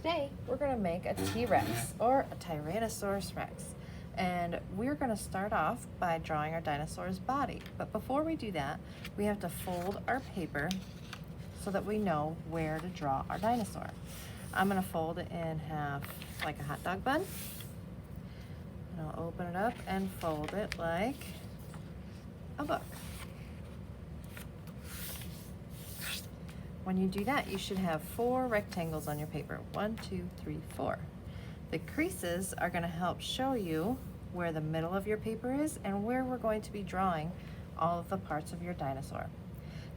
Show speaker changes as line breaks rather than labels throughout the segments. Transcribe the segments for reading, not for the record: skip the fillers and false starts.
Today, we're going to make a T-Rex, or a Tyrannosaurus Rex. And we're going to start off by drawing our dinosaur's body. But before we do that, we have to fold our paper so that we know where to draw our dinosaur. I'm going to fold it in half like a hot dog bun. And I'll open it up and fold it like a book. When you do that, you should have 4 rectangles on your paper. 1, 2, 3, 4. The creases are going to help show you where the middle of your paper is and where we're going to be drawing all of the parts of your dinosaur.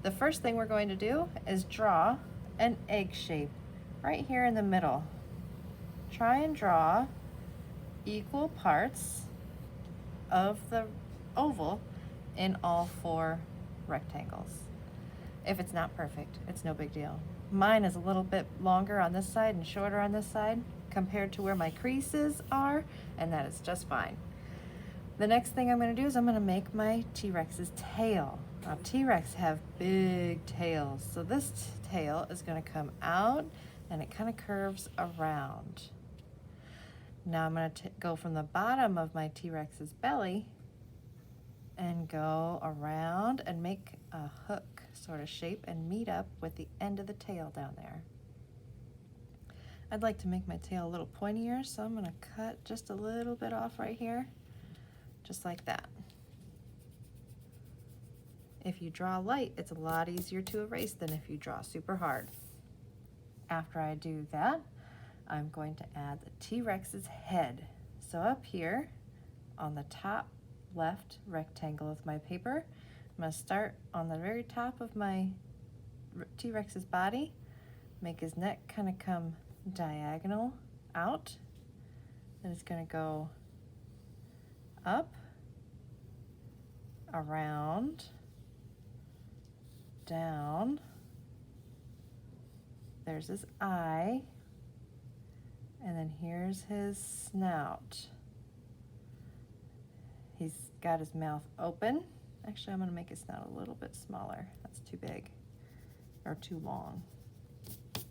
The first thing we're going to do is draw an egg shape right here in the middle. Try and draw equal parts of the oval in all 4 rectangles. If it's not perfect, it's no big deal. Mine is a little bit longer on this side and shorter on this side compared to where my creases are, and that is just fine. The next thing I'm going to do is I'm going to make my T-Rex's tail. Now, T-Rex have big tails, so this tail is going to come out and it kind of curves around. Now I'm going to go from the bottom of my T-Rex's belly and go around and make a hook sort of shape and meet up with the end of the tail down there. I'd like to make my tail a little pointier, so I'm going to cut just a little bit off right here, just like that. If you draw light, it's a lot easier to erase than if you draw super hard. After I do that, I'm going to add the T-Rex's head. So up here on the top left rectangle of my paper, I'm going to start on the very top of my T-Rex's body, make his neck kind of come diagonal out, and it's going to go up, around, down. There's his eye, and then here's his snout. He's got his mouth open. Actually, I'm going to make his snout a little bit smaller. That's too big or too long. I'm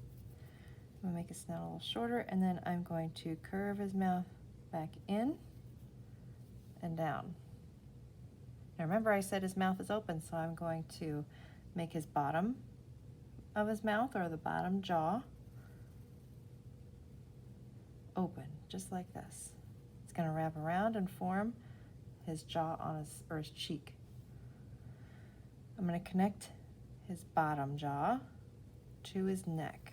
going to make his snout a little shorter, and then I'm going to curve his mouth back in and down. Now remember, I said his mouth is open, so I'm going to make his bottom of his mouth, or the bottom jaw, open, just like this. It's going to wrap around and form his jaw on his cheek. I'm going to connect his bottom jaw to his neck.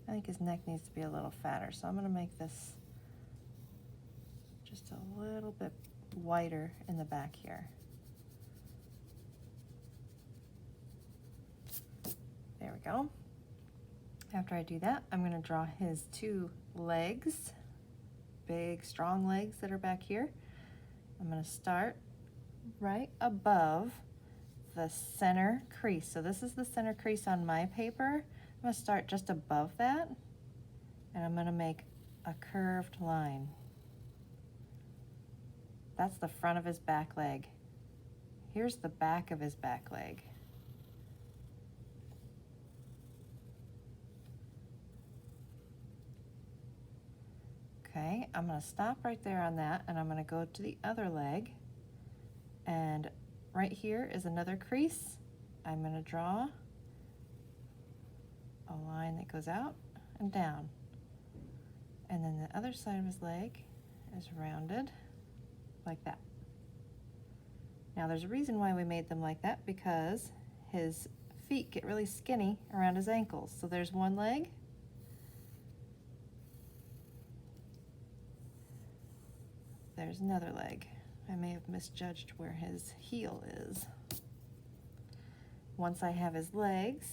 I think his neck needs to be a little fatter, so I'm going to make this just a little bit wider in the back here. There we go. After I do that, I'm going to draw his 2 legs, big strong legs that are back here. I'm going to start right above the center crease. So this is the center crease on my paper. I'm going to start just above that, and I'm going to make a curved line. That's the front of his back leg. Here's the back of his back leg. Okay, I'm going to stop right there on that, and I'm going to go to the other leg, and right here is another crease. I'm going to draw a line that goes out and down, and then the other side of his leg is rounded like that. Now there's a reason why we made them like that, because his feet get really skinny around his ankles. So there's one leg, there's another leg. I may have misjudged where his heel is. Once I have his legs,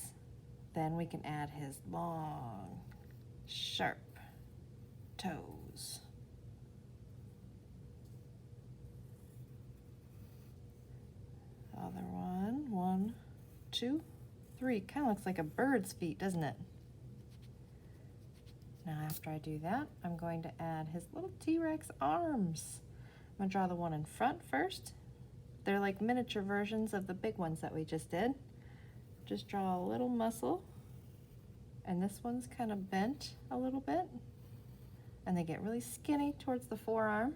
then we can add his long, sharp toes. Other one, 1, 2, 3. Kind of looks like a bird's feet, doesn't it? Now after I do that, I'm going to add his little T-Rex arms. I'm going to draw the one in front first. They're like miniature versions of the big ones that we just did. Just draw a little muscle And this one's kind of bent a little bit, and they get really skinny towards the forearm.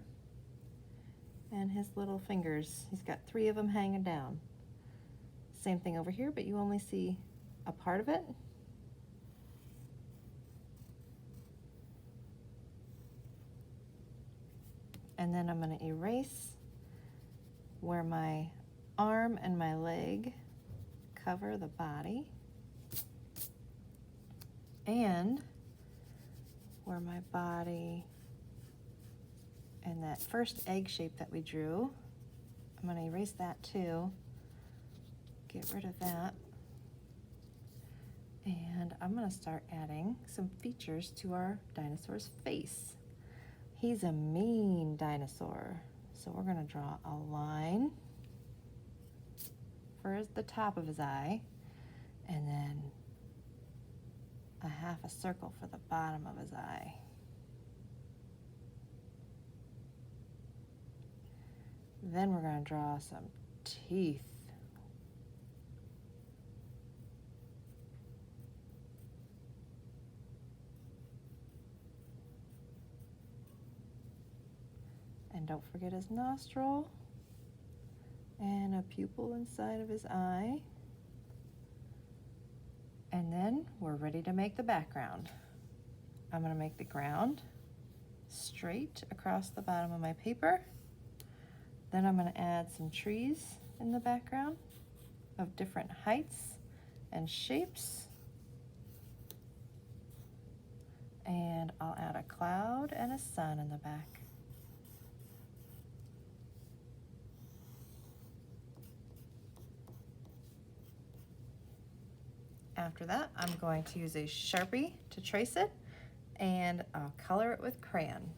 And his little fingers, he's got 3 of them hanging down. Same thing over here, but you only see a part of it. And then I'm going to erase where my arm and my leg cover the body, and where my body and that first egg shape that we drew. I'm going to erase that too. Get rid of that. And I'm going to start adding some features to our dinosaur's face. He's a mean dinosaur. So we're going to draw a line for the top of his eye, and then a half a circle for the bottom of his eye. Then we're going to draw some teeth. And don't forget his nostril and a pupil inside of his eye. And then we're ready to make the background. I'm going to make the ground straight across the bottom of my paper. Then I'm going to add some trees in the background of different heights and shapes. And I'll add a cloud and a sun in the back. After that, I'm going to use a Sharpie to trace it, and I'll color it with crayon.